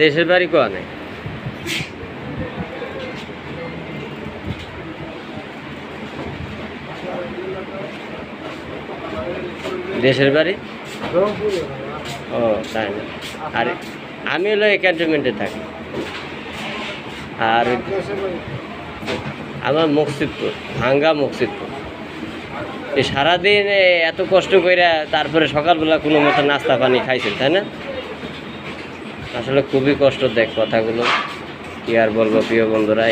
দেশের বাড়ি কোয়ানে? দেশের বাড়ি? ও তাই না। আর আমি হলো এই ক্যান্টনমেন্টে থাকি। আর আমার মুকসিদপুর, ভাঙ্গা মুকসিদপুর। এই সারাদিন এত কষ্ট করে তারপরে সকালবেলা কোনো মতো নাস্তা পানি খাইছেন, তাই না? আসলে খুবই কষ্ট দেখ কথাগুলো, কি আর বলবো প্রিয় বন্ধুরা।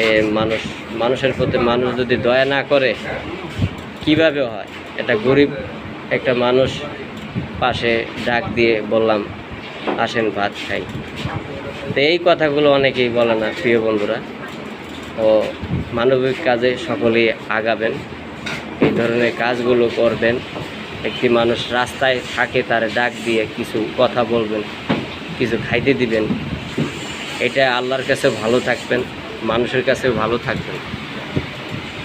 মানুষের প্রতি মানুষ যদি দয়া না করে কিভাবে হয়? এটা গরিব একটা মানুষ পাশে ডাক দিয়ে বললাম আসেন ভাত খাই। তো এই কথাগুলো অনেকেই বলে না প্রিয় বন্ধুরা। ও মানবিক কাজে সকলেই আগাবেন, এই ধরনের কাজগুলো করবেন। একটি মানুষ রাস্তায় থাকে, তার ডাক দিয়ে কিছু কথা বলবেন, কিছু খাইতে দিবেন। এটা আল্লাহর কাছে ভালো থাকবেন, মানুষের কাছেও ভালো থাকবেন।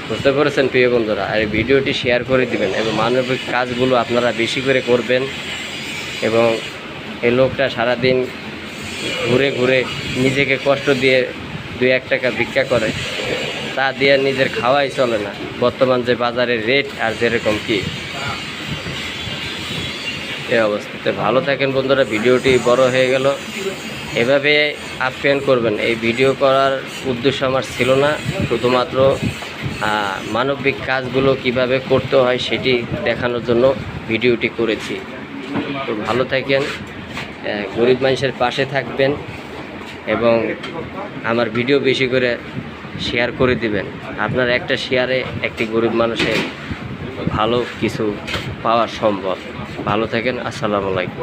বুঝতে পেরেছেন প্রিয় বন্ধুরা? আর এই ভিডিওটি শেয়ার করে দিবেন এবং মানবিক কাজগুলো আপনারা বেশি করে করবেন। এবং এই লোকটা সারাদিন ঘুরে ঘুরে নিজেকে কষ্ট দিয়ে 2-1 টাকা ভিক্ষা করে, তা দিয়ে নিজের খাওয়াই চলে না। বর্তমান যে বাজারের রেট আর যেরকম কি এই অবস্থাতে। ভালো থাকেন বন্ধুরা। ভিডিওটি বড় হয়ে গেল, এভাবে আপ্যায়ন করবেন। এই ভিডিও করার উদ্দেশ্য আমার ছিল না, শুধুমাত্র মানবিক কাজগুলো কিভাবে করতে হয় সেটি দেখানোর জন্য ভিডিওটি করেছি। তো ভালো থাকেন, গরিব মানুষের পাশে থাকবেন এবং আমার ভিডিও বেশি করে শেয়ার করে দিবেন। আপনার একটা শেয়ারে একটি গরিব মানুষের ভালো কিছু পাওয়া সম্ভব। ভালো থাকেন, আসসালামু আলাইকুম।